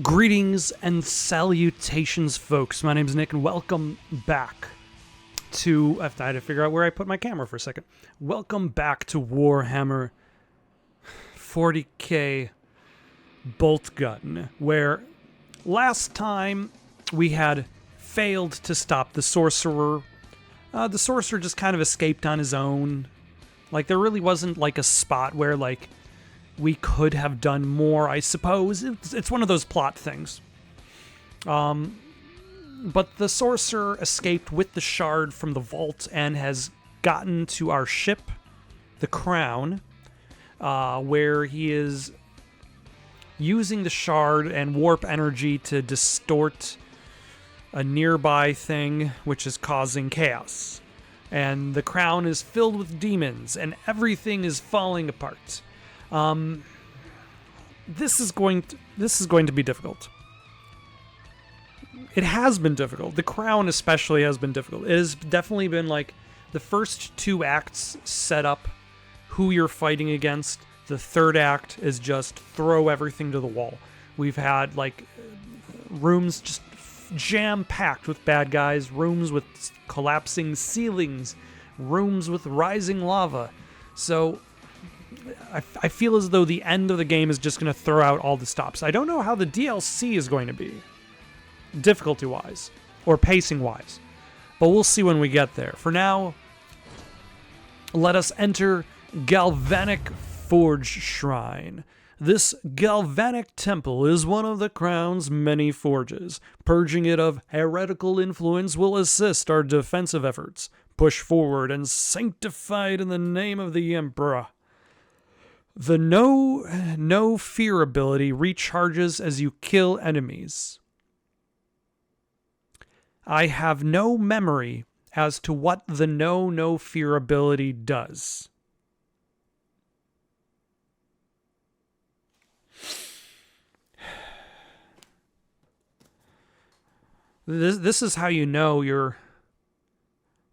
Greetings and salutations, folks. My name's Nick, and welcome back to... I had to figure out where I put my camera for a second. Welcome back to Warhammer 40K Boltgun, where last time we had failed to stop the sorcerer. The sorcerer just kind of escaped on his own. Like, there really wasn't, like, a spot where, like, we could have done more, I suppose. It's one of those plot things. But the sorcerer escaped with the shard from the vault and has gotten to our ship, the Crown, where he is using the shard and warp energy to distort a nearby thing, which is causing chaos. And the Crown is filled with demons, and everything is falling apart. This is going to be difficult. It has been difficult. The Crown especially has been difficult. It has definitely been like the first two acts set up who you're fighting against. The third act is just throw everything to the wall. We've had like rooms just jam-packed with bad guys, rooms with collapsing ceilings, rooms with rising lava. So I feel as though the end of the game is just going to throw out all the stops. I don't know how the DLC is going to be, difficulty-wise, or pacing-wise, but we'll see when we get there. For now, let us enter Galvanic Forge Shrine. This galvanic temple is one of the Crown's many forges. Purging it of heretical influence will assist our defensive efforts. Push forward and sanctify it in the name of the Emperor. The no fear ability recharges as you kill enemies. I have no memory as to what the no fear ability does. This is how you know you're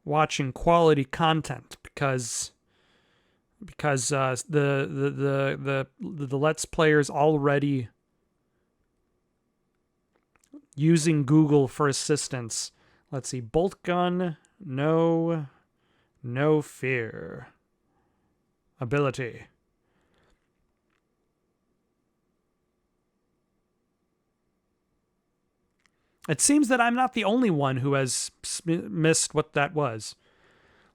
watching quality content, because the Let's Players already using Google for assistance. Let's see, Boltgun, no fear ability. It seems that I'm not the only one who has missed what that was.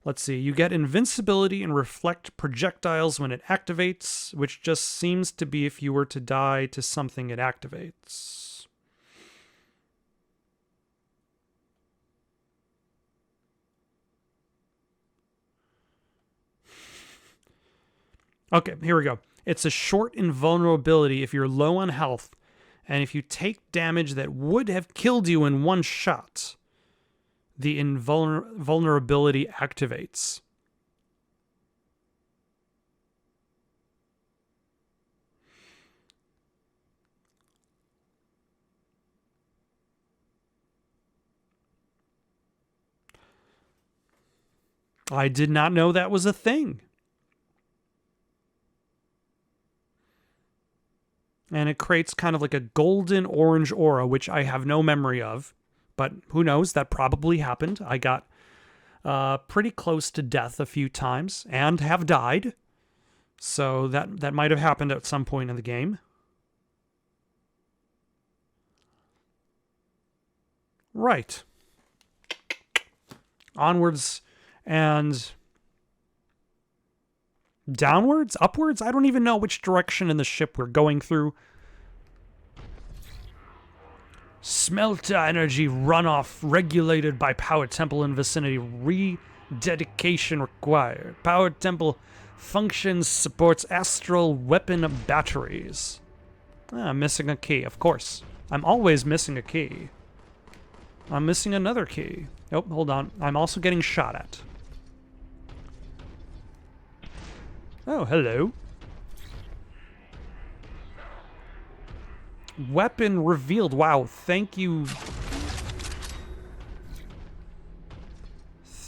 Let's see, you get invincibility and reflect projectiles when it activates, which just seems to be if you were to die to something it activates. Okay, here we go. It's a short invulnerability if you're low on health, and if you take damage that would have killed you in one shot, the invulnerability activates. I did not know that was a thing. And it creates kind of like a golden orange aura, which I have no memory of. But who knows? That probably happened. I got pretty close to death a few times and have died. So that might have happened at some point in the game. Right. Onwards and downwards? Upwards? I don't even know which direction in the ship we're going through. Smelter energy runoff regulated by power temple in vicinity. Rededication required. Power temple functions supports astral weapon batteries. I'm missing a key, of course. I'm always missing a key. I'm missing another key. Oh, hold on. I'm also getting shot at. Oh, hello. Weapon revealed. Wow, thank you.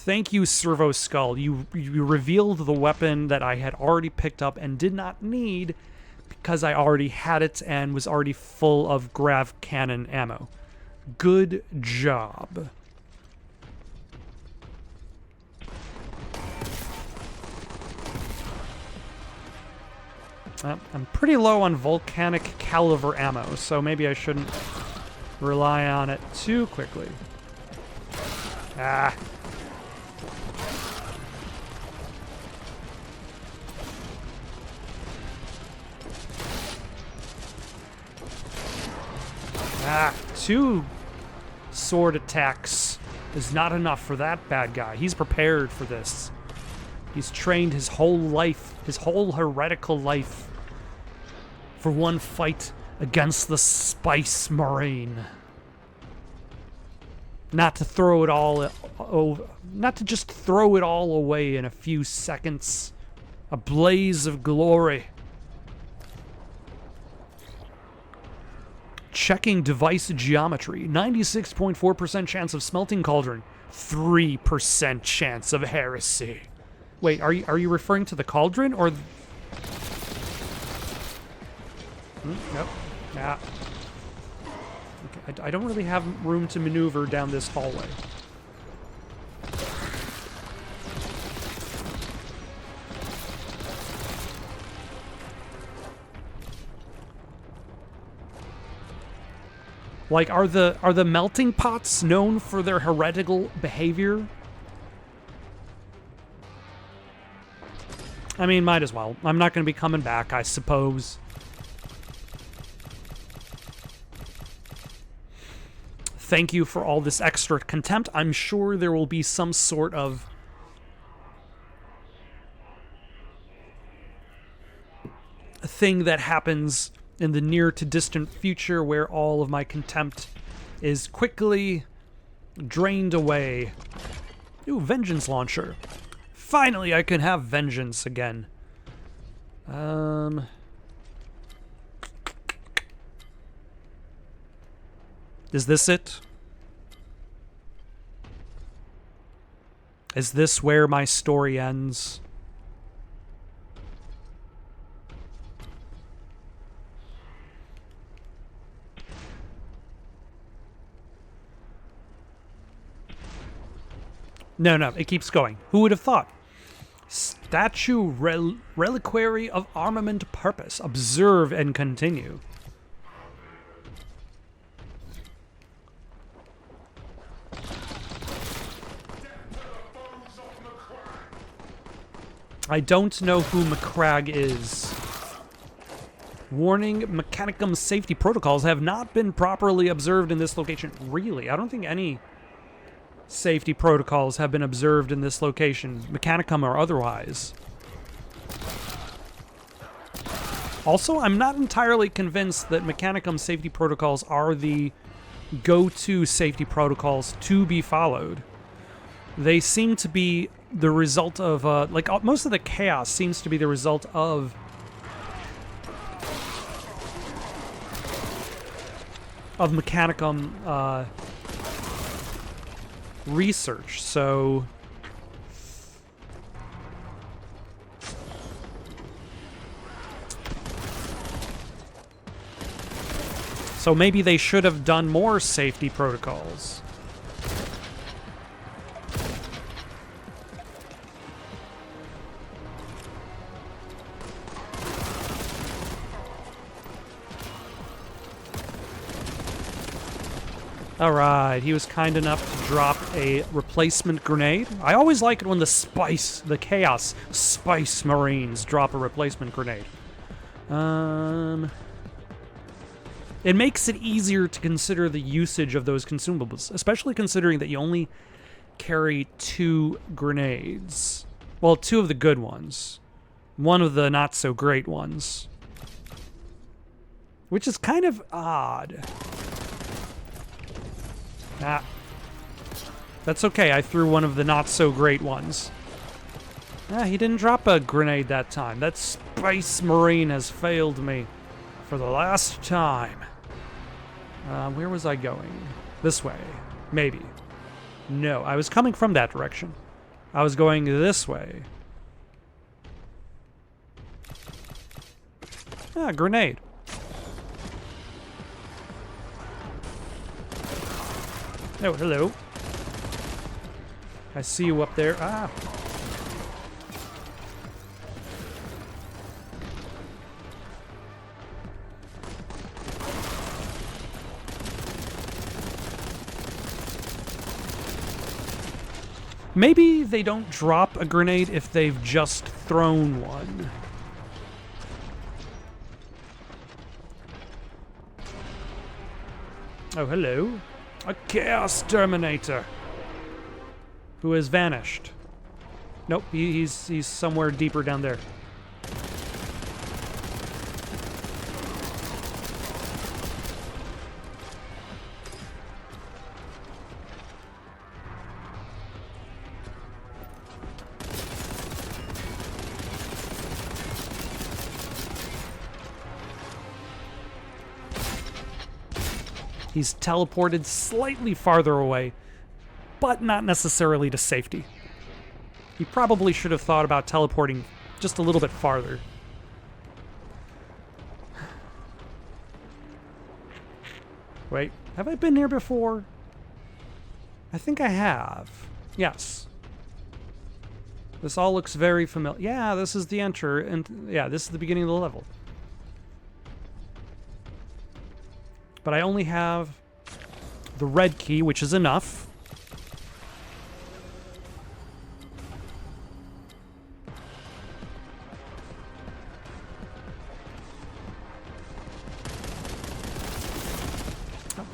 Thank you, Servo Skull. You revealed the weapon that I had already picked up and did not need because I already had it and was already full of grav cannon ammo. Good job. I'm pretty low on volcanic caliber ammo, so maybe I shouldn't rely on it too quickly. Ah. Ah, 2 sword attacks is not enough for that bad guy. He's prepared for this. He's trained his whole life, his whole heretical life, for one fight against the Spice Marine. Not to throw it all over, not to just throw it all away in a few seconds. A blaze of glory. Checking device geometry. 96.4% chance of smelting cauldron. 3% chance of heresy. Wait, are you referring to the cauldron or? Nope. Yeah. Okay, I don't really have room to maneuver down this hallway. Like, are the melting pots known for their heretical behavior? I mean, might as well. I'm not going to be coming back, I suppose. Thank you for all this extra contempt. I'm sure there will be some sort of thing that happens in the near to distant future where all of my contempt is quickly drained away. Ooh, vengeance launcher. Finally, I can have vengeance again. Is this it? Is this where my story ends? No, it keeps going. Who would have thought? Statue reliquary of armament purpose. Observe and continue. I don't know who McCrag is. Warning, Mechanicum safety protocols have not been properly observed in this location. Really? I don't think any safety protocols have been observed in this location, Mechanicum or otherwise. Also, I'm not entirely convinced that Mechanicum safety protocols are the go-to safety protocols to be followed. They seem to be the result of, most of the chaos seems to be the result of Mechanicum, research, so maybe they should have done more safety protocols. Alright, he was kind enough to drop a replacement grenade. I always like it when the Chaos Spice Marines drop a replacement grenade. It makes it easier to consider the usage of those consumables, especially considering that you only carry 2 grenades. Well, 2 of the good ones. 1 of the not-so-great ones. Which is kind of odd. Ah. That's okay, I threw one of the not-so-great ones. Ah, he didn't drop a grenade that time. That Spice Marine has failed me for the last time. Where was I going? This way. Maybe. No, I was coming from that direction. I was going this way. Ah, grenade. Oh, hello. I see you up there. Ah. Maybe they don't drop a grenade if they've just thrown one. Oh, hello. A Chaos Terminator. Who has vanished. Nope, he's somewhere deeper down there. He's teleported slightly farther away, but not necessarily to safety. He probably should have thought about teleporting just a little bit farther. Wait, have I been here before? I think I have. Yes. This all looks very familiar. Yeah, this is the enter, and yeah, this is the beginning of the level. But I only have the red key, which is enough.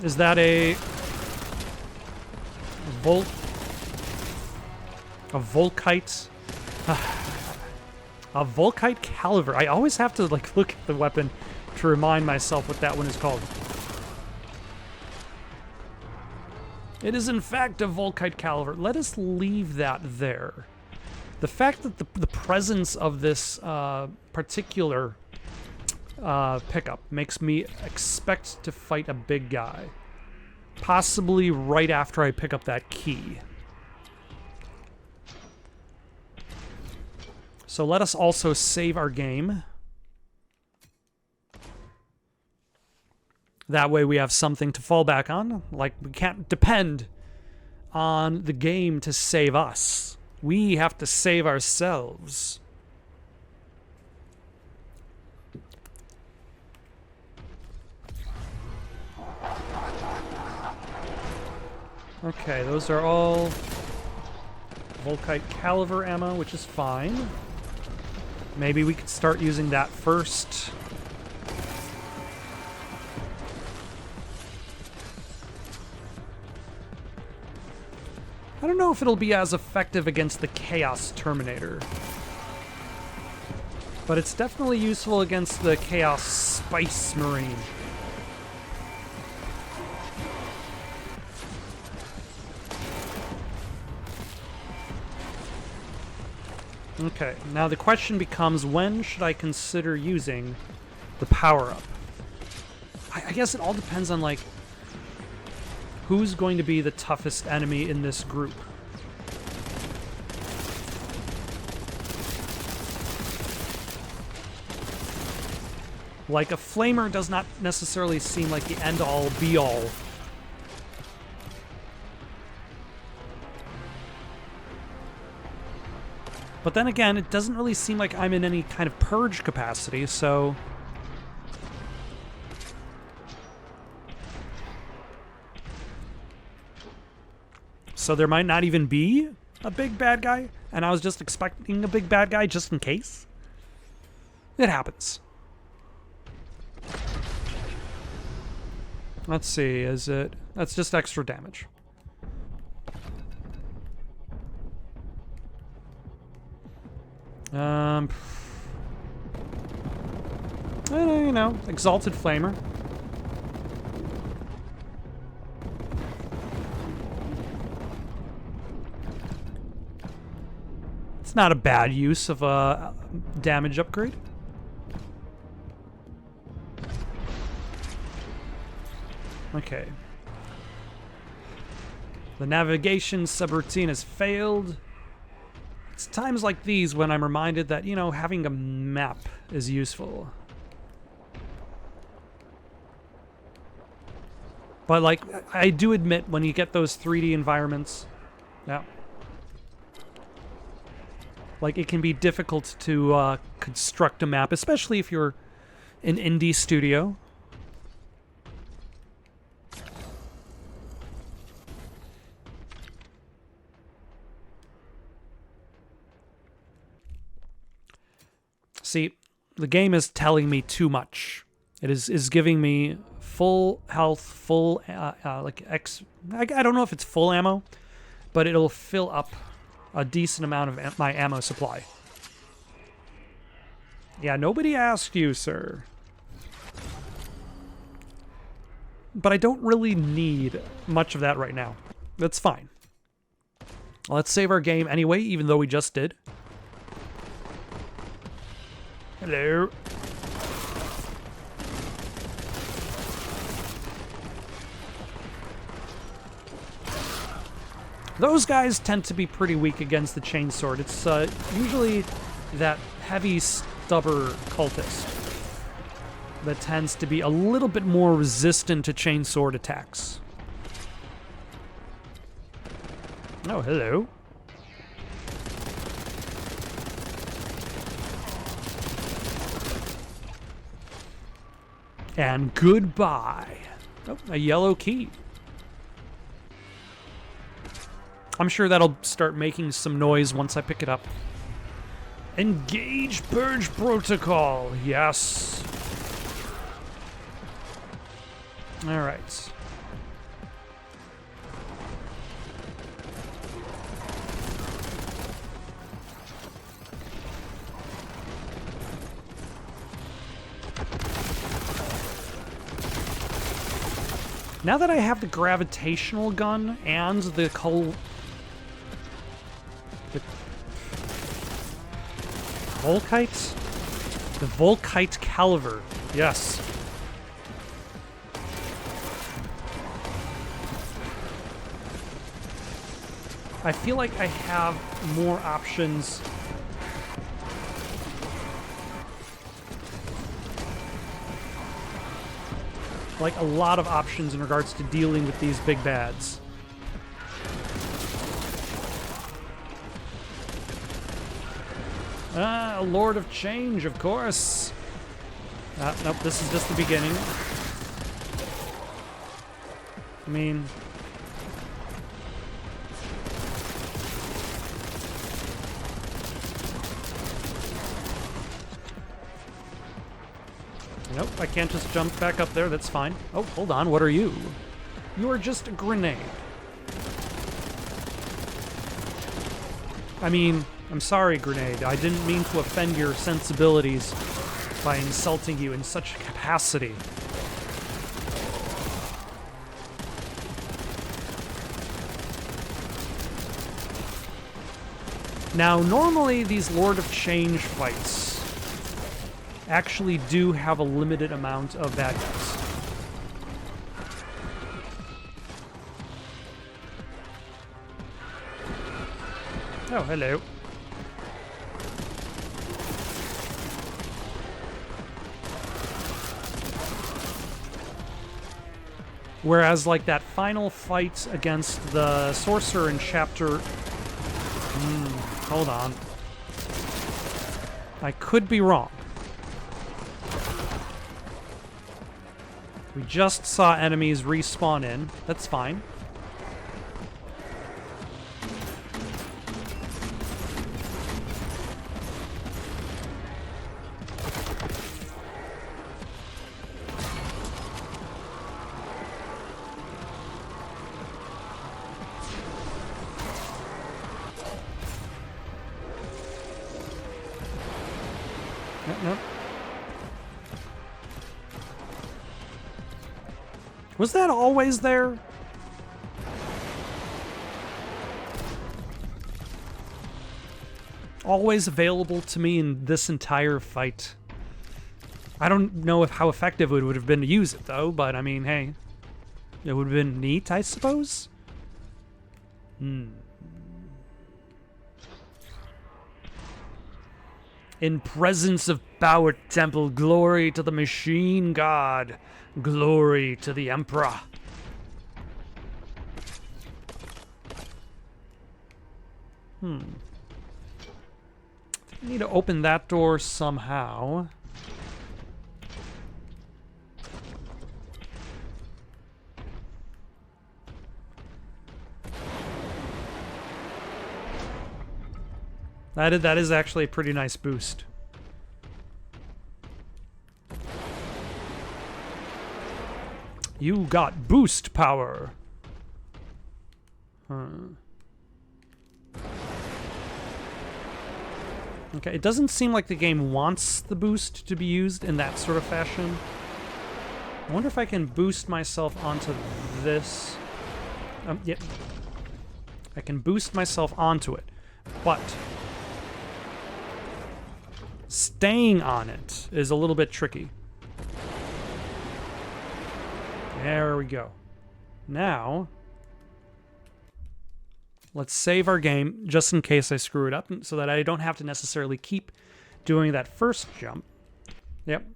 Is that a Volkite? A Volkite caliber. I always have to like look at the weapon to remind myself what that one is called. It is in fact a Volkite caliber. Let us leave that there. The fact that the presence of this particular pickup makes me expect to fight a big guy. Possibly right after I pick up that key. So let us also save our game. That way we have something to fall back on. Like, we can't depend on the game to save us. We have to save ourselves. Okay, those are all Volkite caliber ammo, which is fine. Maybe we could start using that first. I don't know if it'll be as effective against the Chaos Terminator. But it's definitely useful against the Chaos Spice Marine. Okay, now the question becomes, when should I consider using the power-up? I guess it all depends on, like, who's going to be the toughest enemy in this group. Like, a flamer does not necessarily seem like the end-all, be-all. But then again, it doesn't really seem like I'm in any kind of purge capacity, so... So there might not even be a big bad guy, and I was just expecting a big bad guy just in case? It happens. Let's see, is it... That's just extra damage. You know, Exalted Flamer. It's not a bad use of a damage upgrade. Okay. The navigation subroutine has failed. It's times like these when I'm reminded that, you know, having a map is useful. But, like, I do admit when you get those 3D environments, yeah, like, it can be difficult to construct a map, especially if you're an indie studio. See, the game is telling me too much. It is giving me full health, full, I don't know if it's full ammo, but it'll fill up a decent amount of my ammo supply. Yeah, nobody asked you, sir. But I don't really need much of that right now. That's fine. Let's save our game anyway, even though we just did. Hello. Those guys tend to be pretty weak against the chainsword. It's usually that heavy stubber cultist that tends to be a little bit more resistant to chainsword attacks. Oh, hello. And goodbye. Oh, a yellow key. I'm sure that'll start making some noise once I pick it up. Engage Purge Protocol. Yes. All right. Now that I have the gravitational gun and the Volkite? The Volkite caliber. Yes. I feel like I have more options. Like a lot of options in regards to dealing with these big bads. Ah, a Lord of Change, of course. Nope, this is just the beginning. I mean... Nope, I can't just jump back up there, that's fine. Oh, hold on, what are you? You are just a grenade. I mean, I'm sorry, grenade. I didn't mean to offend your sensibilities by insulting you in such capacity. Now, normally these Lord of Change fights actually do have a limited amount of bad guys. Oh, hello. Whereas, like, that final fight against the sorcerer in chapter... hold on. I could be wrong. We just saw enemies respawn in. That's fine. Nope. Was that always there? Always available to me in this entire fight. I don't know how effective it would have been to use it, though, but I mean, hey. It would have been neat, I suppose? In presence of Power Temple, glory to the Machine God, glory to the Emperor. I need to open that door somehow. That is actually a pretty nice boost. You got boost power. Okay, it doesn't seem like the game wants the boost to be used in that sort of fashion. I wonder if I can boost myself onto this. Yep. I can boost myself onto it, but staying on it is a little bit tricky. There we go. Now, let's save our game just in case I screw it up so that I don't have to necessarily keep doing that first jump. Yep.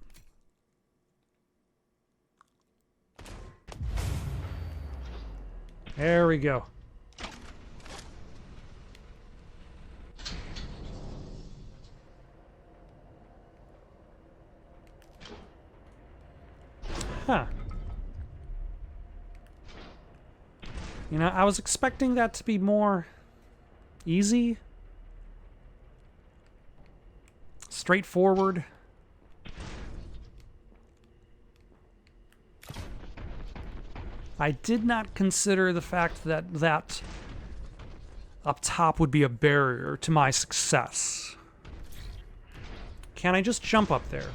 There we go. Huh. You know, I was expecting that to be more easy, straightforward. I did not consider the fact that that up top would be a barrier to my success. Can I just jump up there?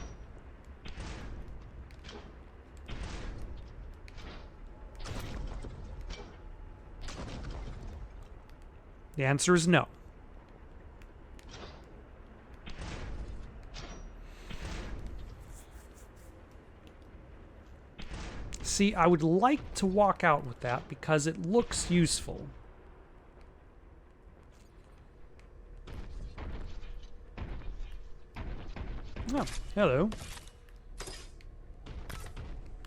The answer is no. See, I would like to walk out with that because it looks useful. Oh, hello.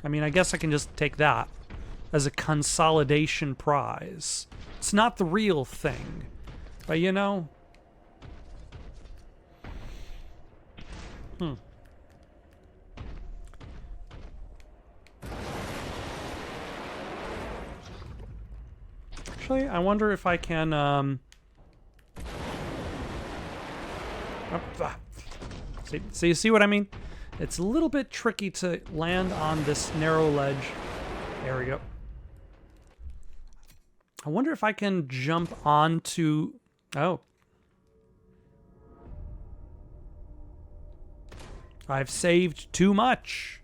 I mean, I guess I can just take that as a consolidation prize. It's not the real thing, but you know. Actually, I wonder if I can, see what I mean? It's a little bit tricky to land on this narrow ledge. There we go. I wonder if I can jump onto... Oh. I've saved too much.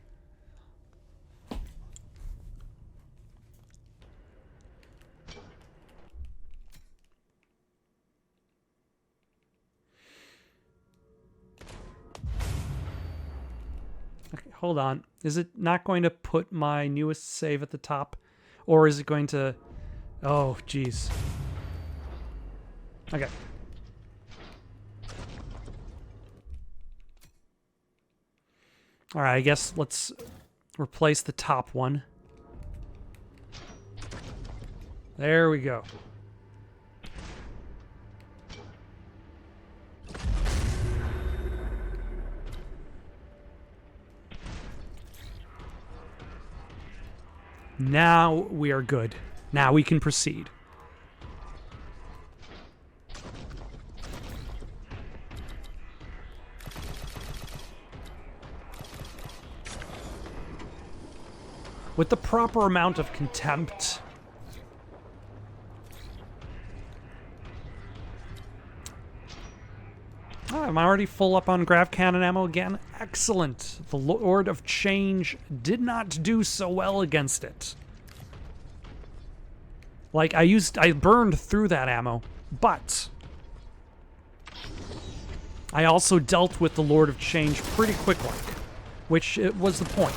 Okay, hold on. Is it not going to put my newest save at the top? Or is it going to... Oh, jeez. Okay. All right, I guess let's replace the top one. There we go. Now we are good. Now we can proceed. With the proper amount of contempt. Oh, I'm already full up on grav cannon ammo again. Excellent. The Lord of Change did not do so well against it. Like, I burned through that ammo, but I also dealt with the Lord of Change pretty quick-like, which it was the point.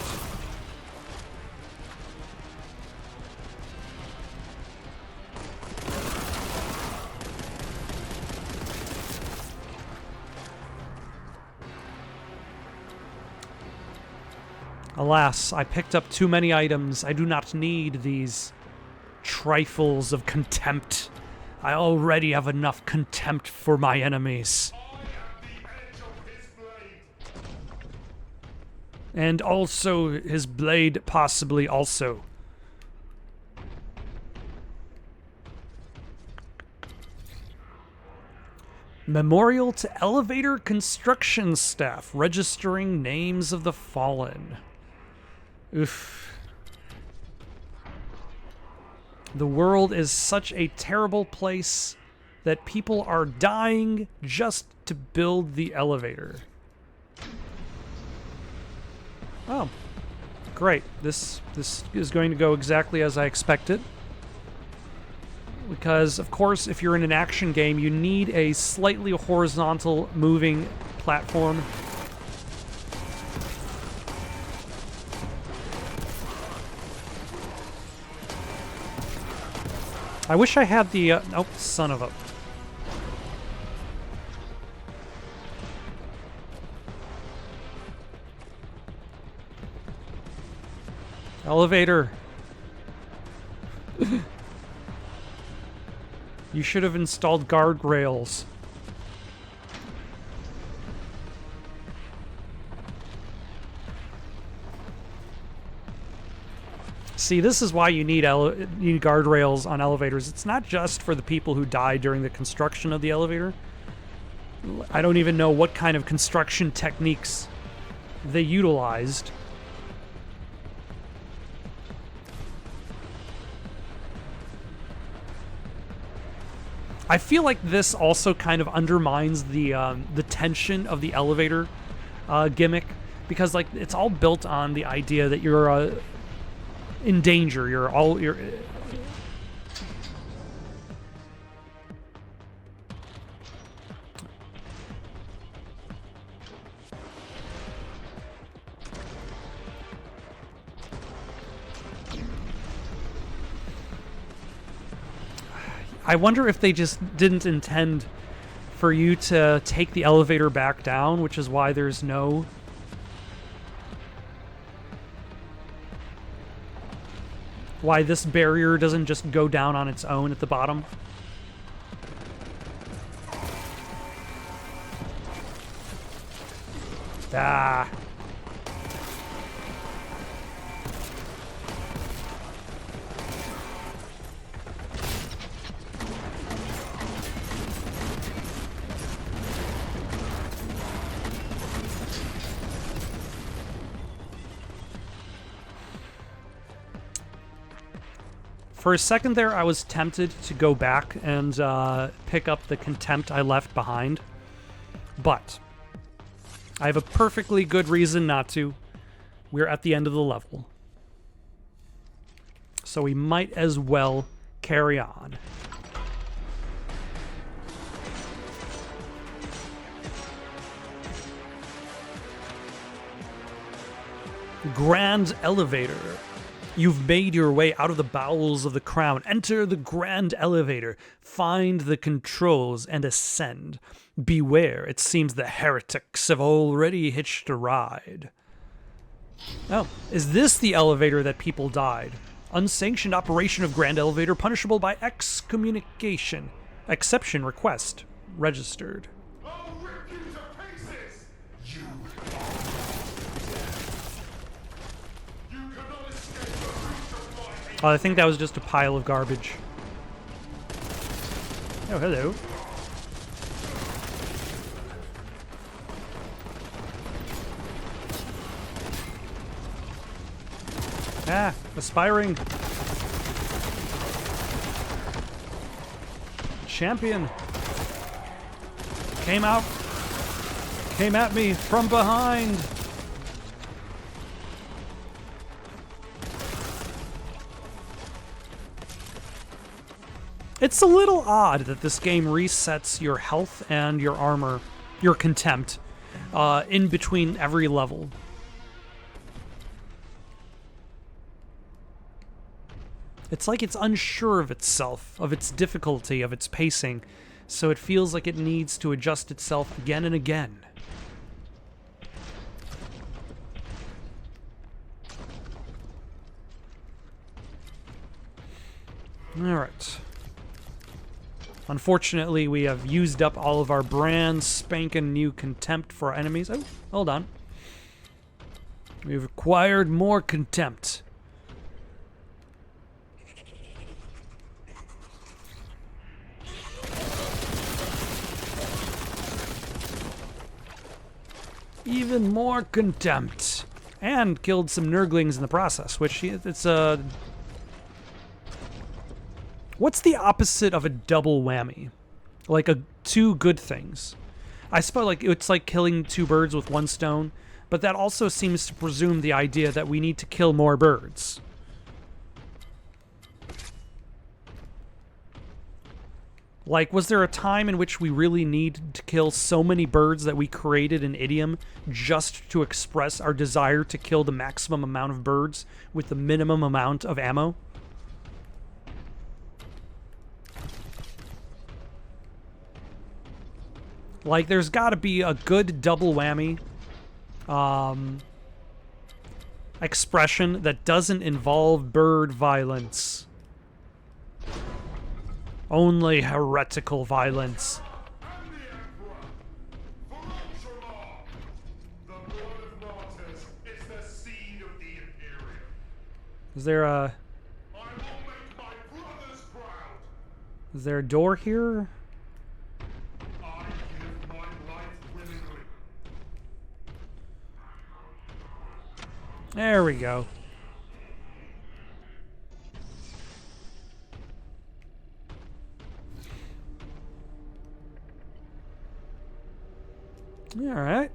Alas, I picked up too many items. I do not need these trifles of contempt. I already have enough contempt for my enemies. And also his blade, possibly also. Memorial to elevator construction staff, registering names of the fallen. Oof. The world is such a terrible place that people are dying just to build the elevator. Oh, great. This is going to go exactly as I expected. Because, of course, if you're in an action game, you need a slightly horizontal moving platform. I wish I had the... oh, son of a... Elevator. You should have installed guardrails. See, this is why you need guardrails on elevators. It's not just for the people who died during the construction of the elevator. I don't even know what kind of construction techniques they utilized. I feel like this also kind of undermines the tension of the elevator gimmick, because like it's all built on the idea that you're in danger. You're I wonder if they just didn't intend for you to take the elevator back down, which is why there's no... why this barrier doesn't just go down on its own at the bottom. Ah. For a second there, I was tempted to go back and pick up the contempt I left behind. But I have a perfectly good reason not to. We're at the end of the level. So we might as well carry on. Grand Elevator. You've made your way out of the bowels of the crown. Enter the grand elevator. Find the controls and ascend. Beware, it seems the heretics have already hitched a ride. Oh, is this the elevator that people died? Unsanctioned operation of grand elevator punishable by excommunication. Exception request. Registered. Oh, I think that was just a pile of garbage. Oh, hello. Ah, aspiring. Champion. Came at me from behind. It's a little odd that this game resets your health and your armor, your contempt, in between every level. It's like it's unsure of itself, of its difficulty, of its pacing, so it feels like it needs to adjust itself again and again. All right. Unfortunately, we have used up all of our brand spanking new contempt for our enemies. Oh, hold on. We've acquired more contempt. Even more contempt. And killed some nurglings in the process, which it's a... What's the opposite of a double whammy? Like two good things. I suppose like it's like killing two birds with one stone, but that also seems to presume the idea that we need to kill more birds. Like, was there a time in which we really needed to kill so many birds that we created an idiom just to express our desire to kill the maximum amount of birds with the minimum amount of ammo? Like, there's got to be a good double whammy expression that doesn't involve bird violence. Only heretical violence. Is there a... Is there a door here? There we go. Alright.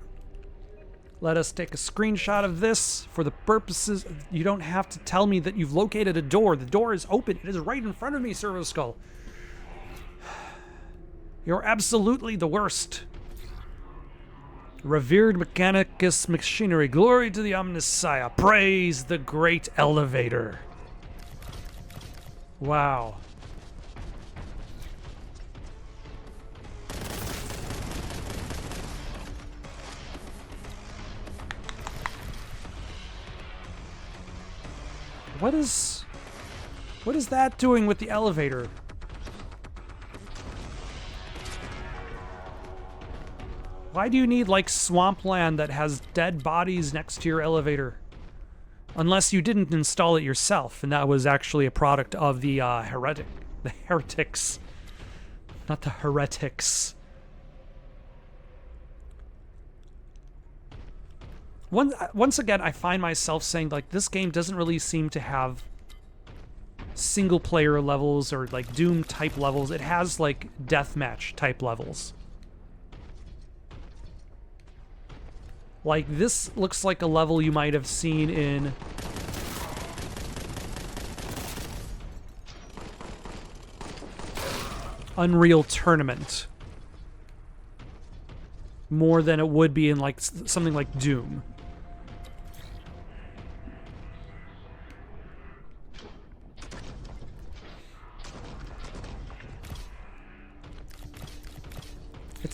Let us take a screenshot of this for the purposes... You don't have to tell me that you've located a door. The door is open. It is right in front of me, Servo Skull. You're absolutely the worst. Revered Mechanicus Machinery, glory to the Omnissiah, praise the great elevator. Wow. What is that doing with the elevator? Why do you need, like, swampland that has dead bodies next to your elevator? Unless you didn't install it yourself, and that was actually a product of the heretics. Not the heretics. Once again, I find myself saying, like, this game doesn't really seem to have single-player levels or, like, Doom-type levels. It has, like, deathmatch-type levels. Like, this looks like a level you might have seen in... Unreal Tournament. More than it would be in, like, something like Doom.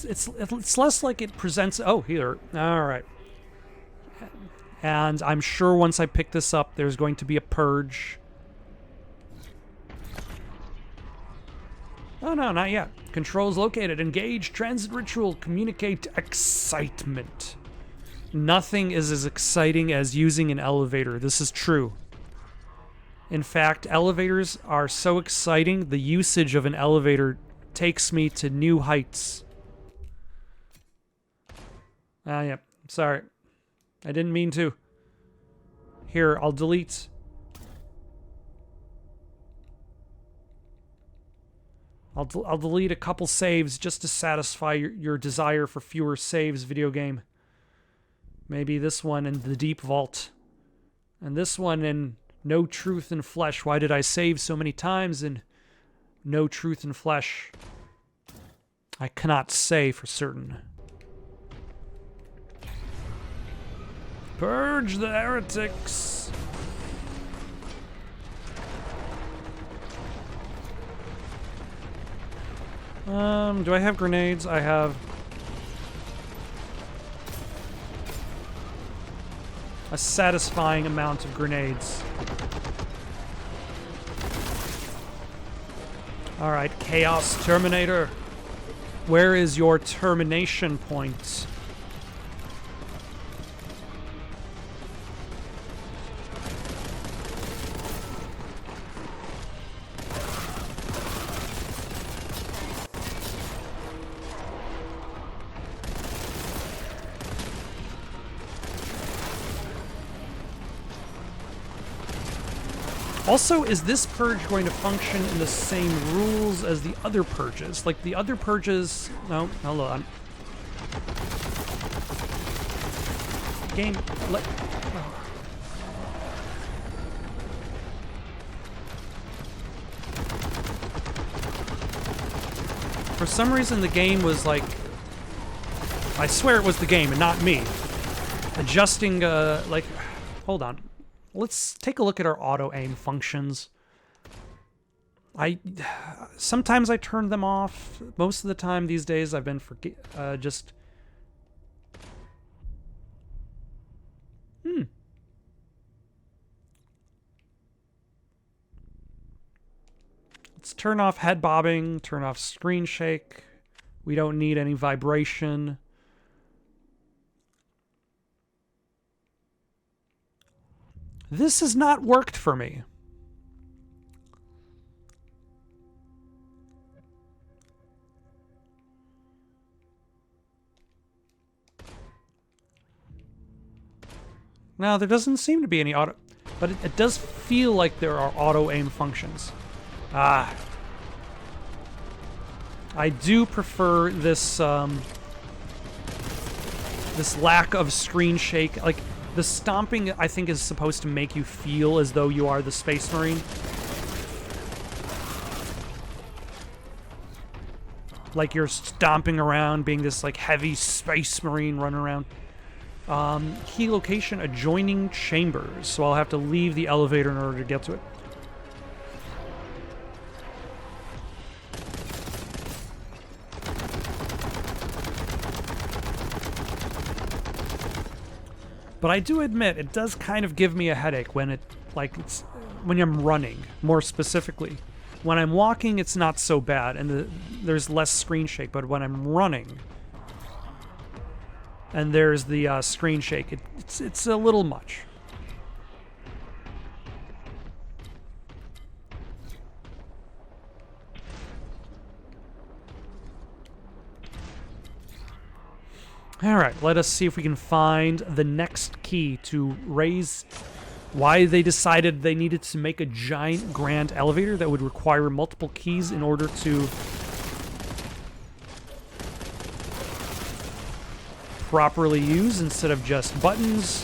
It's less like it presents... Oh, here. All right. And I'm sure once I pick this up, there's going to be a purge. Oh, no, not yet. Controls located. Engage. Transit ritual. Communicate excitement. Nothing is as exciting as using an elevator. This is true. In fact, elevators are so exciting, the usage of an elevator takes me to new heights. Ah, yeah. Sorry. I didn't mean to. Here, I'll delete. I'll delete a couple saves just to satisfy your desire for fewer saves, video game. Maybe this one in the Deep Vault. And this one in No Truth in Flesh. Why did I save so many times in No Truth in Flesh? I cannot say for certain. Purge the heretics. Do I have grenades? I have a satisfying amount of grenades. All right, Chaos Terminator. Where is your termination point? Also, is this purge going to function in the same rules as the other purges? Like the other purges... No, hold on. Game... For some reason, the game was like... I swear it was the game and not me. Adjusting, like... Hold on. Let's take a look at our auto-aim functions. Sometimes I turn them off. Most of the time these days I've been just... Let's turn off head bobbing, turn off screen shake. We don't need any vibration. This has not worked for me. Now, there doesn't seem to be any auto... But it does feel like there are auto-aim functions. Ah. I do prefer this, this lack of screen shake. Like, the stomping, I think, is supposed to make you feel as though you are the Space Marine. Like you're stomping around, being this, like, heavy Space Marine running around. Key location, adjoining chambers. So I'll have to leave the elevator in order to get to it. But I do admit, it does kind of give me a headache when when I'm running, more specifically. When I'm walking, it's not so bad, and there's less screen shake, but when I'm running, and there's the screen shake, it's a little much. Alright, let us see if we can find the next key to raise why they decided they needed to make a giant grand elevator that would require multiple keys in order to properly use instead of just buttons.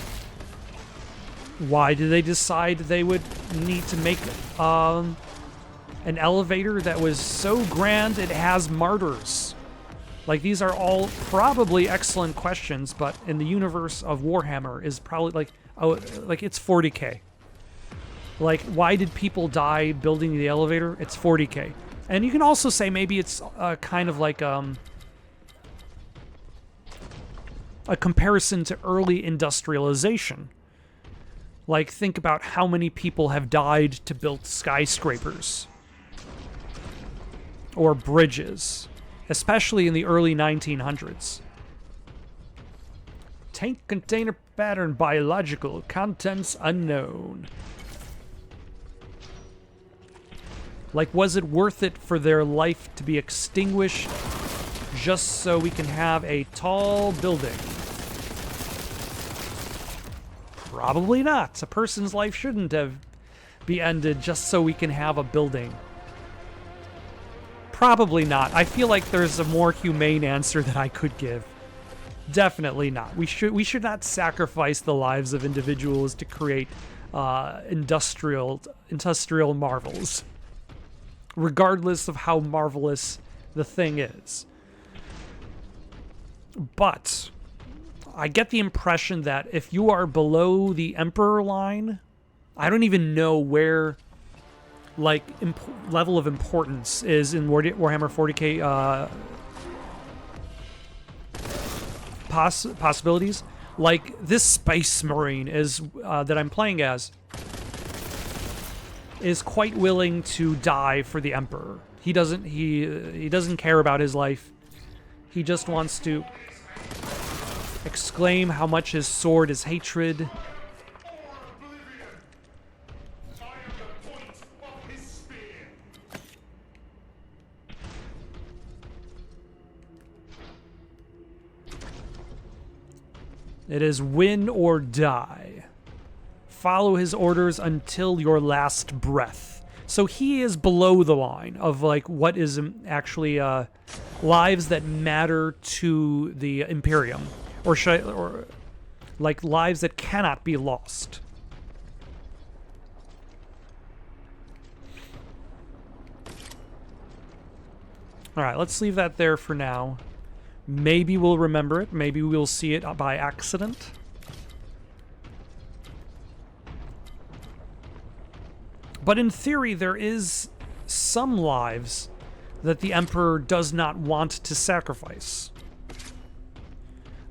Why did they decide they would need to make an elevator that was so grand it has martyrs? Like, these are all probably excellent questions, but in the universe of Warhammer is probably like, oh, like it's 40K. Like, why did people die building the elevator? It's 40K. And you can also say maybe it's kind of like a comparison to early industrialization. Like, think about how many people have died to build skyscrapers or bridges. Especially in the early 1900s. Tank container pattern biological, contents unknown. Like, was it worth it for their life to be extinguished just so we can have a tall building? Probably not. A person's life shouldn't have be ended just so we can have a building. Probably not. I feel like there's a more humane answer that I could give. Definitely not. We should not sacrifice the lives of individuals to create industrial marvels, regardless of how marvelous the thing is. But I get the impression that if you are below the Emperor line, I don't even know where like level of importance is in Warhammer 40K possibilities. Like this Space Marine is that I'm playing as is quite willing to die for the Emperor. He doesn't care about his life. He just wants to exclaim how much his sword is hatred. It is win or die. Follow his orders until your last breath. So he is below the line of like what is actually lives that matter to the Imperium, or like lives that cannot be lost. All right, let's leave that there for now. Maybe we'll remember it. Maybe we'll see it by accident. But in theory, there is some lives that the Emperor does not want to sacrifice.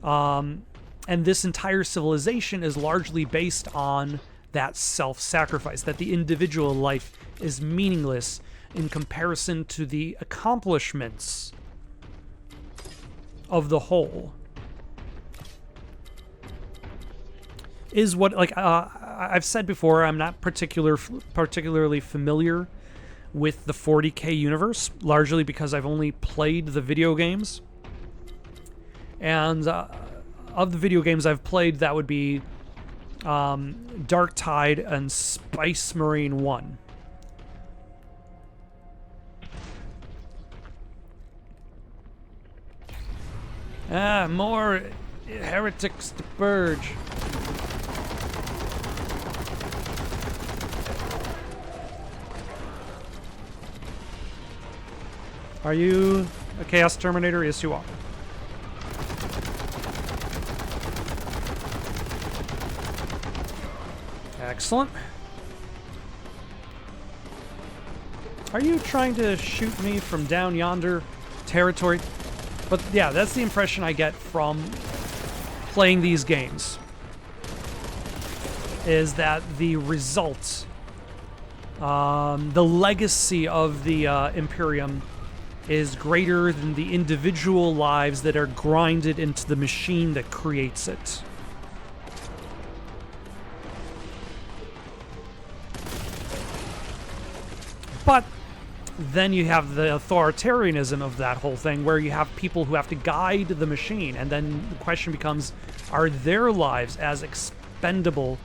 And this entire civilization is largely based on that self-sacrifice, that the individual life is meaningless in comparison to the accomplishments of the whole. Is what, like, I've said before, I'm not particularly familiar with the 40K universe, largely because I've only played the video games. And of the video games I've played, that would be Dark Tide and Spice Marine 1. Ah, more heretics to purge. Are you a Chaos Terminator? Yes, you are. Excellent. Are you trying to shoot me from down yonder territory? But yeah, that's the impression I get from playing these games. Is that the result, the legacy of the Imperium is greater than the individual lives that are grinded into the machine that creates it. But then you have the authoritarianism of that whole thing, where you have people who have to guide the machine, and then the question becomes, are their lives as expendable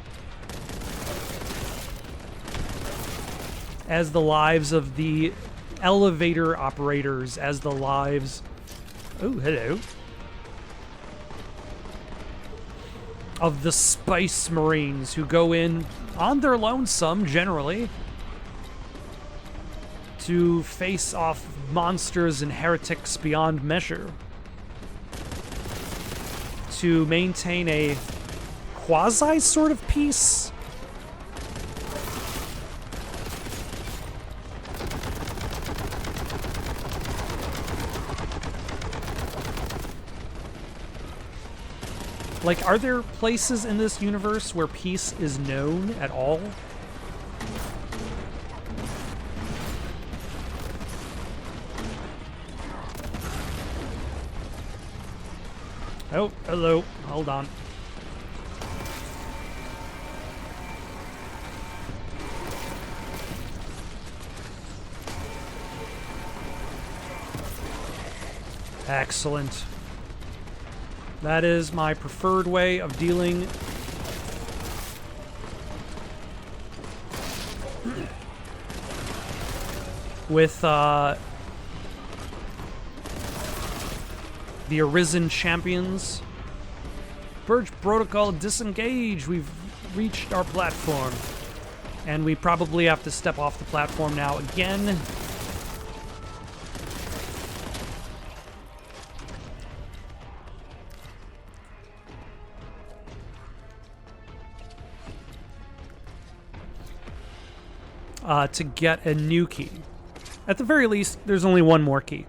as the lives of the elevator operators, as the lives... Oh, hello. Of the Spice Marines who go in on their lonesome, generally, to face off monsters and heretics beyond measure, to maintain a quasi sort of peace. Like, are there places in this universe where peace is known at all? Oh, hello. Hold on. Excellent. That is my preferred way of dealing with the Arisen champions. Purge protocol disengage. We've reached our platform. And we probably have to step off the platform now again. To get a new key. At the very least, there's only one more key.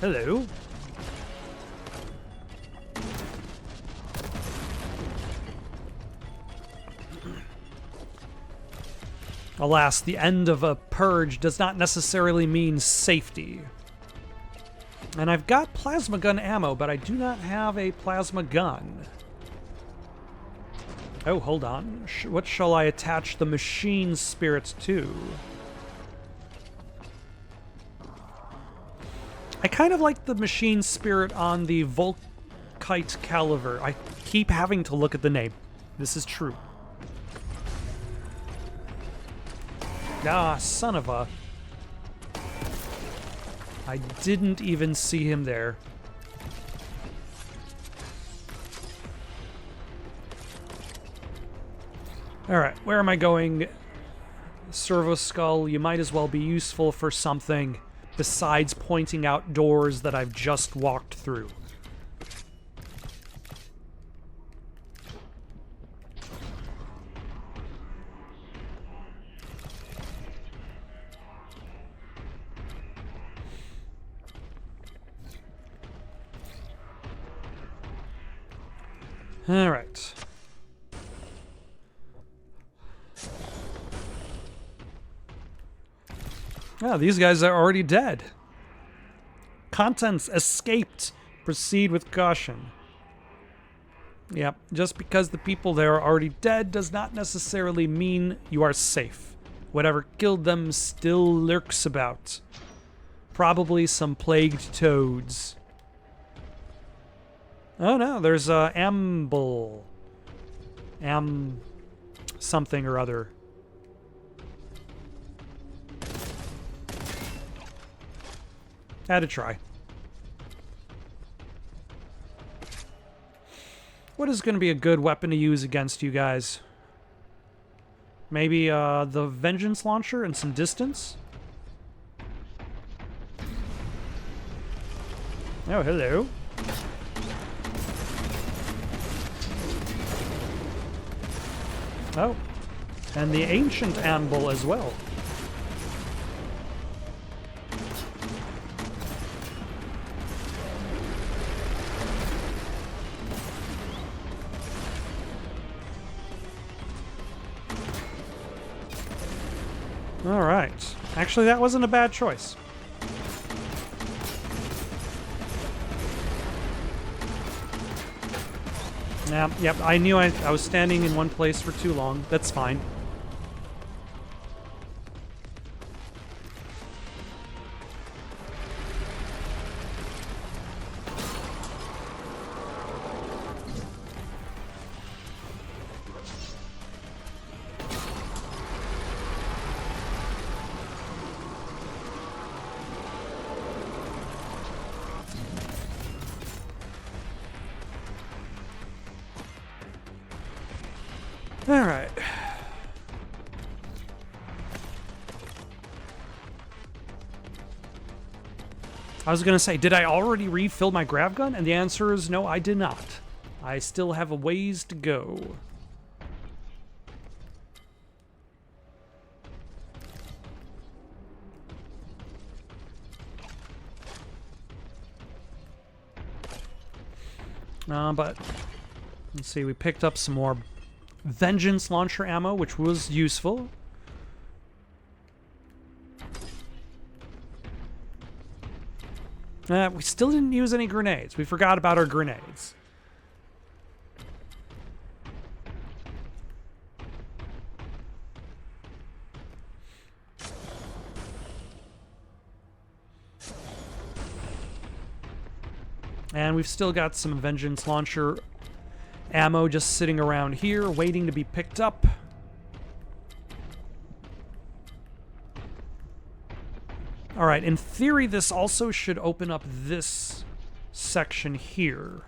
Hello. Alas, the end of a purge does not necessarily mean safety. And I've got plasma gun ammo, but I do not have a plasma gun. Oh, hold on. What shall I attach the machine spirits to? I kind of like the machine spirit on the Volkite caliber. I keep having to look at the name. This is true. Ah, son of a... I didn't even see him there. Alright, where am I going? Servo Skull, you might as well be useful for something besides pointing out doors that I've just walked through. All right. Oh, these guys are already dead. Contents escaped. Proceed with caution. Yep, just because the people there are already dead does not necessarily mean you are safe. Whatever killed them still lurks about. Probably some plagued toads. Oh no, there's Amble. Something or other. Had to try. What is going to be a good weapon to use against you guys? Maybe the Vengeance Launcher and some distance? Oh, hello. Oh, and the Ancient Amble as well. All right. Actually, that wasn't a bad choice. Yep, I knew I was standing in one place for too long. That's fine. All right. I was gonna say, did I already refill my grav gun? And the answer is no, I did not. I still have a ways to go. But let's see, we picked up some more Vengeance Launcher ammo, which was useful. We still didn't use any grenades. We forgot about our grenades. And we've still got some Vengeance Launcher ammo just sitting around here, waiting to be picked up. Alright, in theory, this also should open up this section here.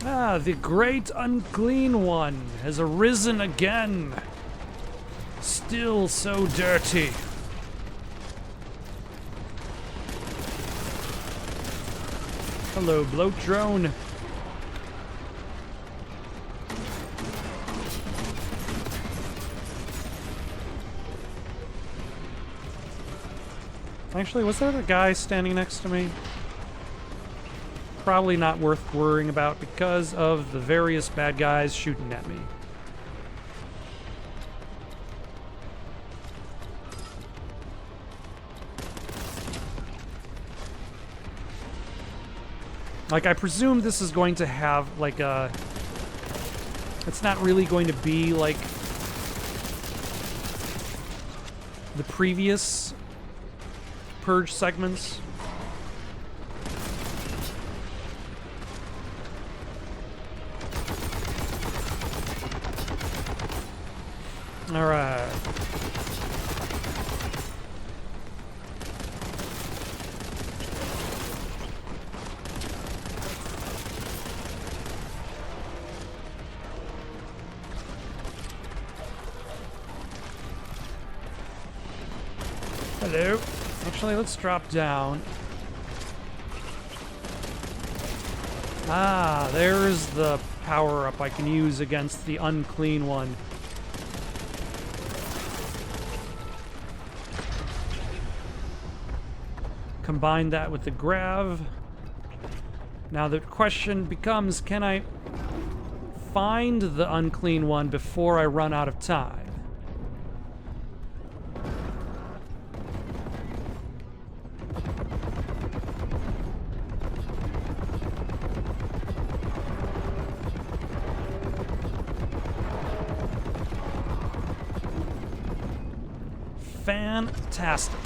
Ah, the great unclean one has arisen again. Still so dirty. Hello, bloat drone. Actually, was there a guy standing next to me? Probably not worth worrying about because of the various bad guys shooting at me. Like, I presume this is going to have, like, a... It's not really going to be, like, the previous Purge segments. Alright. Hello. Actually, let's drop down. Ah, there's the power-up I can use against the unclean one. Combine that with the grav. Now the question becomes, can I find the unclean one before I run out of time? Fantastic.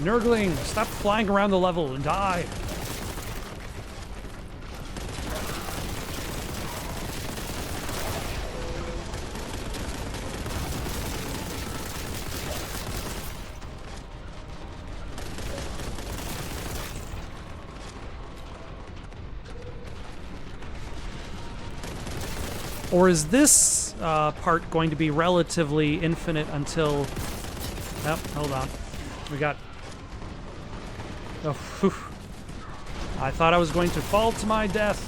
Nurgling, stop flying around the level and die. Or is this part going to be relatively infinite until... Oh, hold on. We got... Oh, whew. I thought I was going to fall to my death.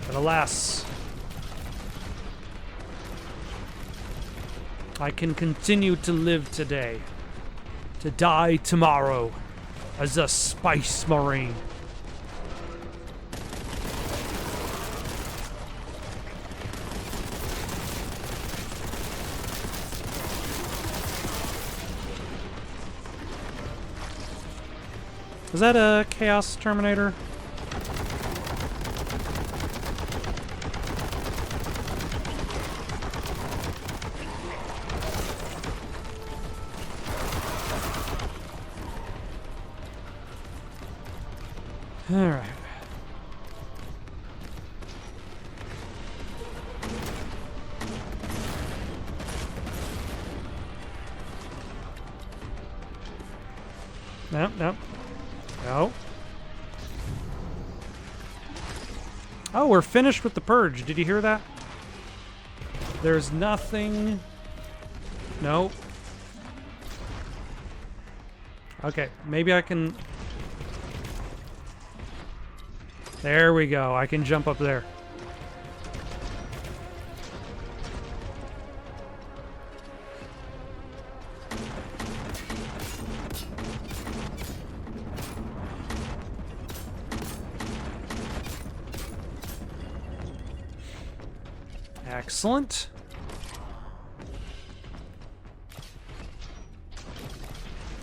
But alas. I can continue to live today. To die tomorrow. As a Spice Marine. Is that a Chaos Terminator? All right. No, no. No. Oh, we're finished with the purge. Did you hear that? There's nothing... No. Okay, maybe I can... There we go. I can jump up there. Excellent.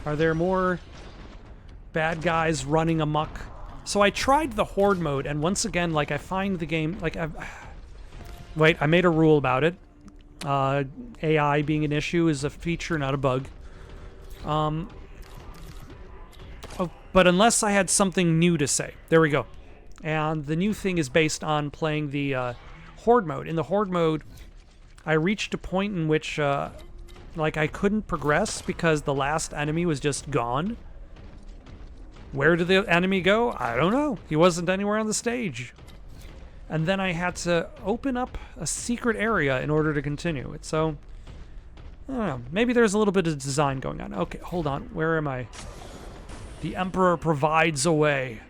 Are there more bad guys running amok? So I tried the horde mode, and once again, like, I find the game, like, wait, I made a rule about it. AI being an issue is a feature, not a bug. Oh, but unless I had something new to say. There we go. And the new thing is based on playing the horde mode. In the horde mode, I reached a point in which, like, I couldn't progress because the last enemy was just gone. Where did the enemy go? I don't know. He wasn't anywhere on the stage. And then I had to open up a secret area in order to continue it. So, I don't know. Maybe there's a little bit of design going on. Okay, hold on. Where am I? The Emperor provides a way.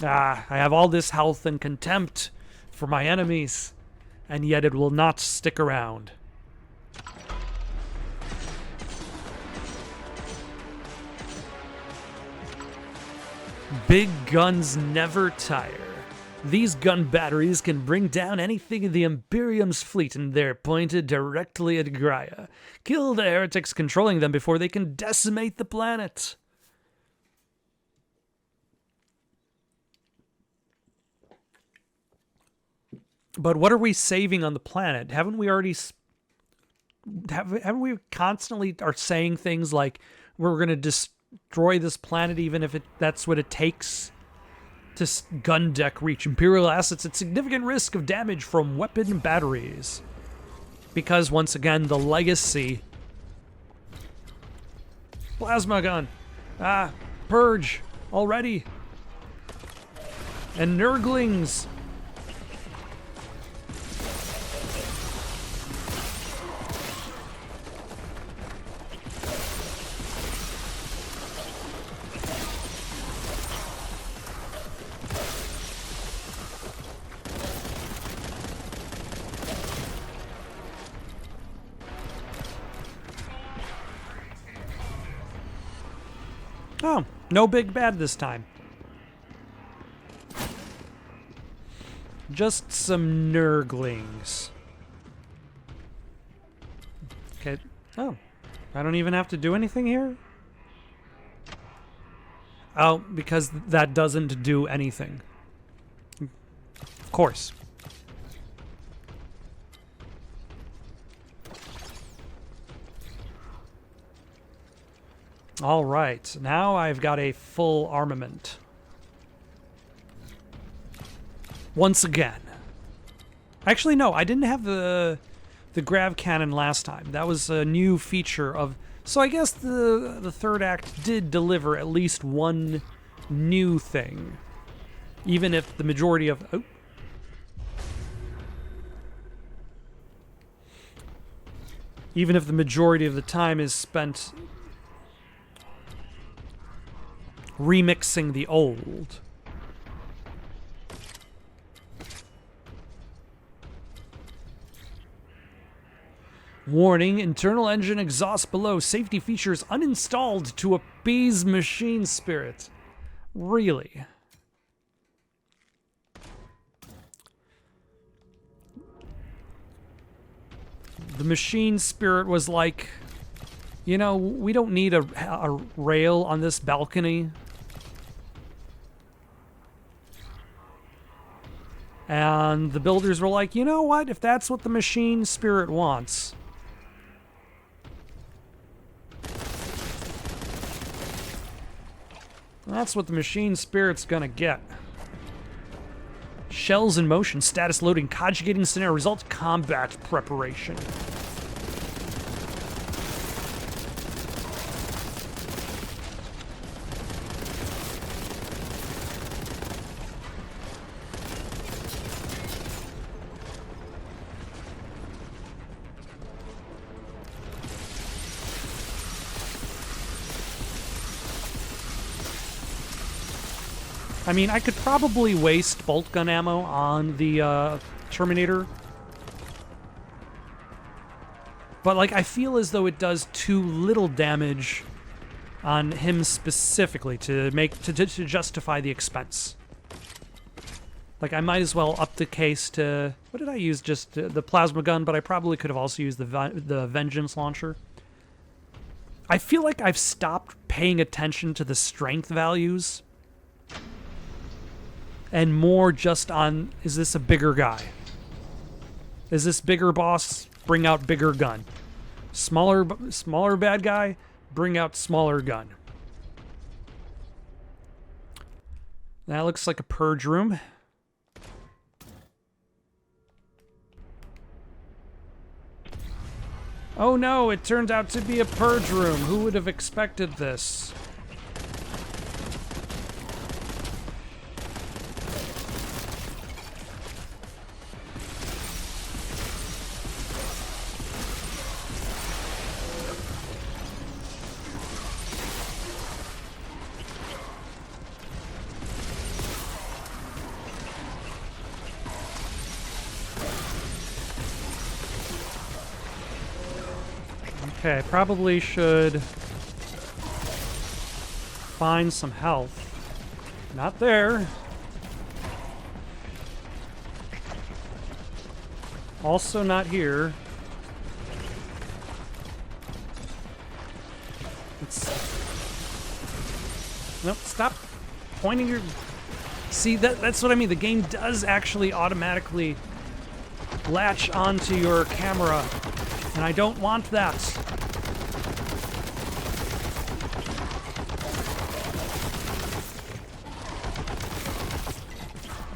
Ah, I have all this health and contempt for my enemies, and yet it will not stick around. Big guns never tire. These gun batteries can bring down anything in the Imperium's fleet, and they're pointed directly at Graia. Kill the heretics controlling them before they can decimate the planet. But what are we saving on the planet? Haven't we already... Haven't we constantly are saying things like, we're going to destroy this planet even if that's what it takes to gun deck reach Imperial assets at significant risk of damage from weapon batteries? Because, once again, the legacy... Plasma gun! Ah, Purge! Already! And Nurglings! Oh, no big bad this time. Just some Nurglings. Okay. Oh, I don't even have to do anything here? Oh, because that doesn't do anything. Of course. All right, now I've got a full armament. Once again. Actually, no, I didn't have the grav cannon last time. That was a new feature of... So I guess the third act did deliver at least one new thing. Even if the majority of... Oh. Even if the majority of the time is spent remixing the old. Warning, internal engine exhaust below. Safety features uninstalled to appease machine spirit. Really? The machine spirit was like, you know, we don't need a rail on this balcony. And the builders were like, you know what? If that's what the machine spirit wants. That's what the machine spirit's gonna get. Shells in motion, status loading, conjugating scenario, results combat preparation. I mean, I could probably waste Boltgun ammo on the Terminator. But, like, I feel as though it does too little damage on him specifically to justify the expense. Like, I might as well up the case to... What did I use? Just the plasma gun, but I probably could have also used the Vengeance launcher. I feel like I've stopped paying attention to the strength values. And more just on, is this a bigger guy? Is this bigger boss? Bring out bigger gun. Smaller bad guy? Bring out smaller gun. That looks like a purge room. Oh no, it turned out to be a purge room. Who would have expected this? Okay, I probably should find some health. Not there. Also not here. Nope, stop pointing your... See, that's what I mean. The game does actually automatically latch onto your camera, and I don't want that.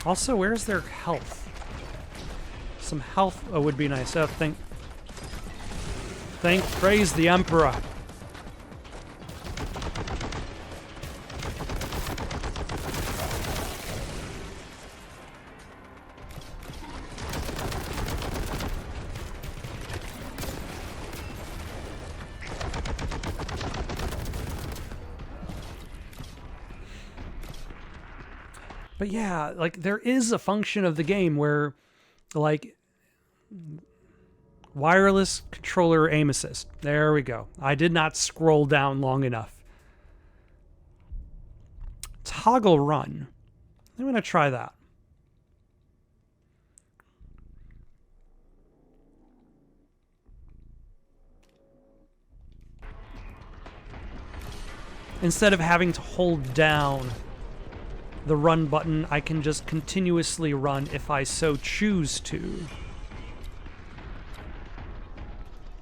Also, where's their health? Some health would be nice. Oh, praise the Emperor. But yeah, like, there is a function of the game where, like, wireless controller aim assist. There we go. I did not scroll down long enough. Toggle run. I'm going to try that. Instead of having to hold down the run button, I can just continuously run if I so choose to.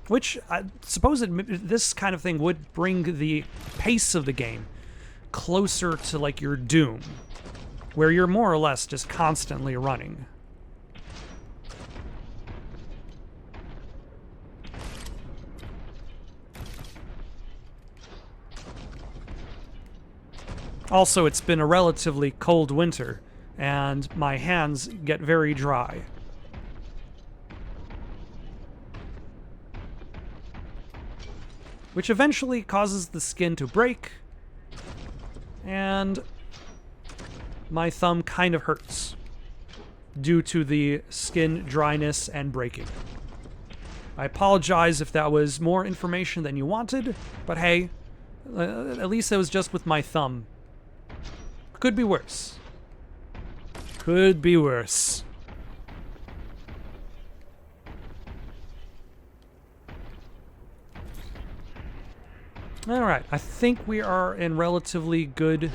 Which, I suppose this kind of thing would bring the pace of the game closer to, like, your Doom, where you're more or less just constantly running. Also, it's been a relatively cold winter, and my hands get very dry. Which eventually causes the skin to break, and my thumb kind of hurts due to the skin dryness and breaking. I apologize if that was more information than you wanted, but hey, at least it was just with my thumb. Could be worse. Could be worse. Alright, I think we are in relatively good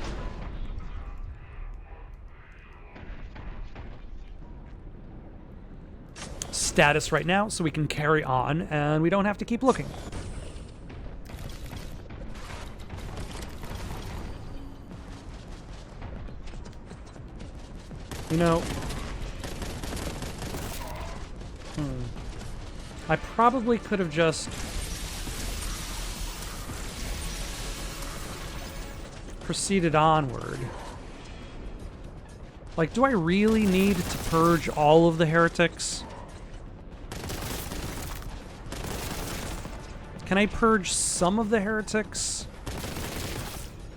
status right now, so we can carry on, and we don't have to keep looking. You know, I probably could have just proceeded onward. Like, do I really need to purge all of the heretics? Can I purge some of the heretics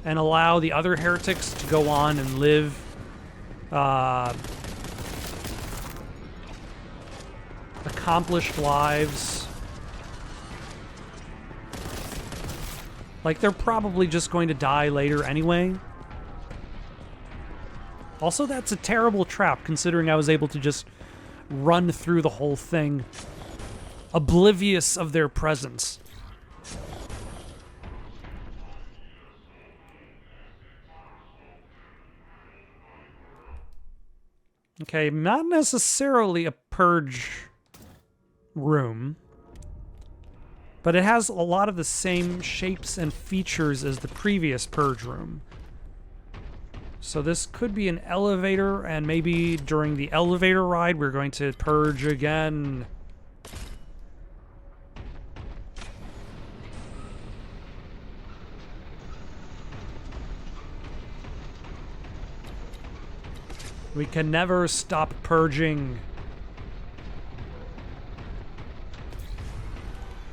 and allow the other heretics to go on and live accomplished lives? Like, they're probably just going to die later anyway. Also, that's a terrible trap, considering I was able to just run through the whole thing, oblivious of their presence. Okay, not necessarily a purge room, but it has a lot of the same shapes and features as the previous purge room. So this could be an elevator, and maybe during the elevator ride we're going to purge again. We can never stop purging.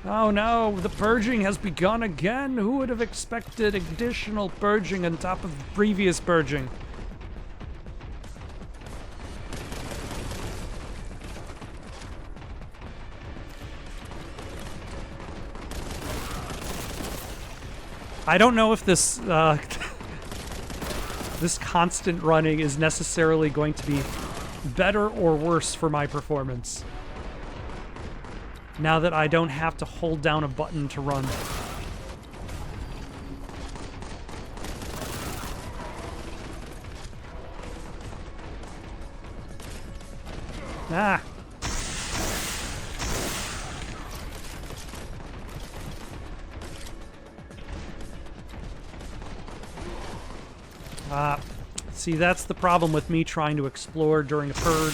Oh no, the purging has begun again. Who would have expected additional purging on top of previous purging? I don't know if this this constant running is necessarily going to be better or worse for my performance. Now that I don't have to hold down a button to run. Ah. See, that's the problem with me trying to explore during a purge.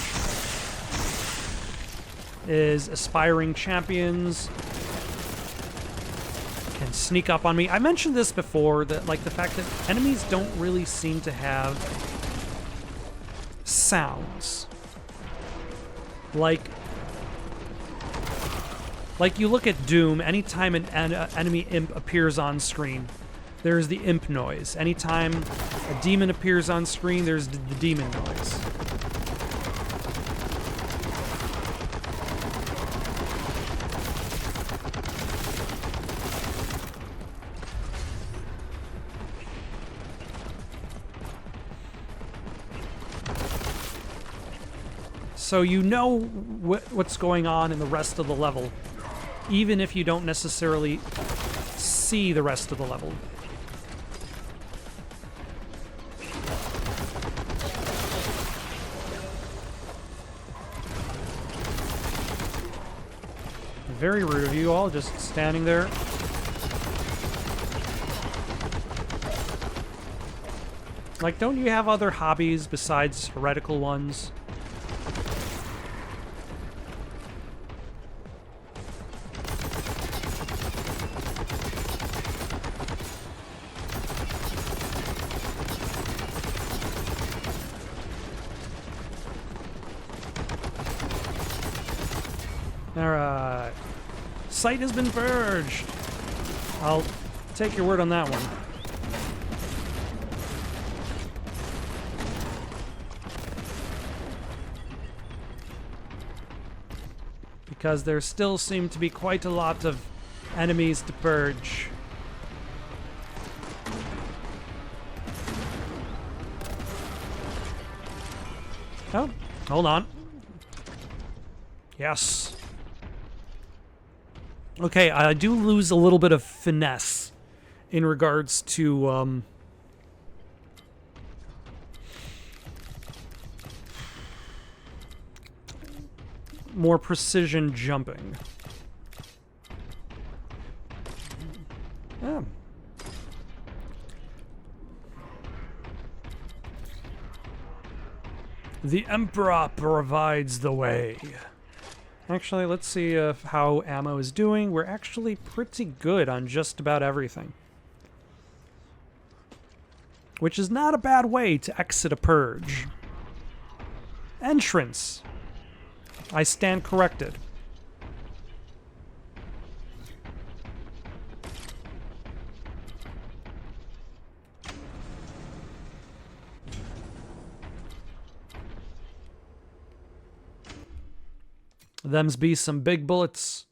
Is aspiring champions can sneak up on me. I mentioned this before, that like the fact that enemies don't really seem to have sounds. Like you look at Doom, anytime an enemy imp appears on screen, there's the imp noise. Anytime a demon appears on screen, there's the demon noise. So you know what's going on in the rest of the level, even if you don't necessarily see the rest of the level. Very rude of you all, just standing there. Like, don't you have other hobbies besides heretical ones? Alright. Site has been purged. I'll take your word on that one. Because there still seem to be quite a lot of enemies to purge. Oh, hold on. Yes. Okay, I do lose a little bit of finesse in regards to more precision jumping. Yeah. The Emperor provides the way. Actually, let's see how ammo is doing. We're actually pretty good on just about everything. Which is not a bad way to exit a purge. Entrance. I stand corrected. Them's be some big bullets.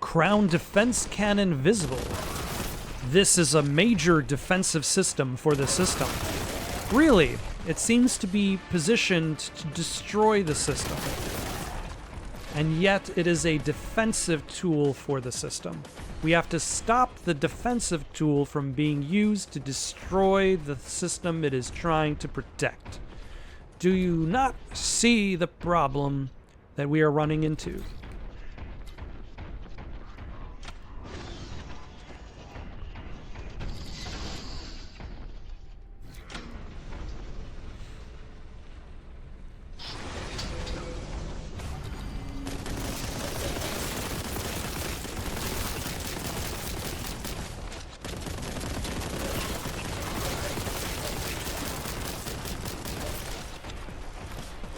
Crown defense cannon visible. This is a major defensive system for the system. Really, it seems to be positioned to destroy the system. And yet it is a defensive tool for the system. We have to stop the defensive tool from being used to destroy the system it is trying to protect. Do you not see the problem that we are running into?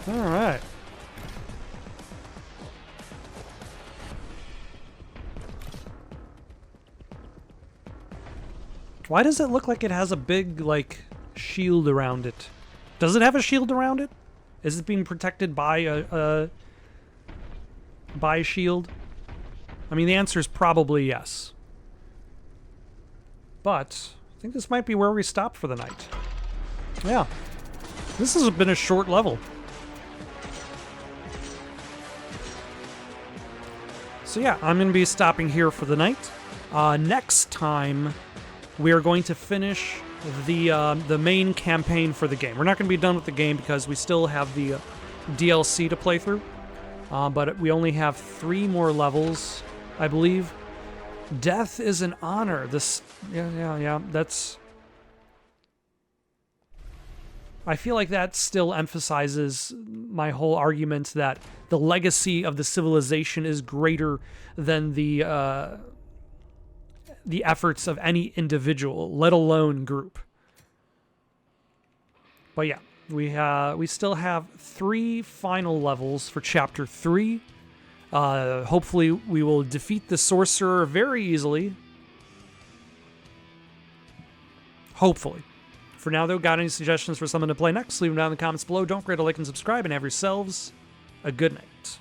All right. Why does it look like it has a big, like, shield around it? Does it have a shield around it? Is it being protected by a shield? I mean, the answer is probably yes. But I think this might be where we stop for the night. Yeah. This has been a short level. So yeah, I'm going to be stopping here for the night. Next time, we are going to finish the main campaign for the game. We're not going to be done with the game because we still have the DLC to play through. But we only have 3 more levels, I believe. Death is an honor. Yeah. That's... I feel like that still emphasizes my whole argument that the legacy of the civilization is greater than the efforts of any individual, let alone group. But yeah, we still have 3 final levels for Chapter 3. Hopefully we will defeat the sorcerer very easily. Hopefully. For now, though, got any suggestions for someone to play next? Leave them down in the comments below. Don't forget to like and subscribe, and have yourselves a good night.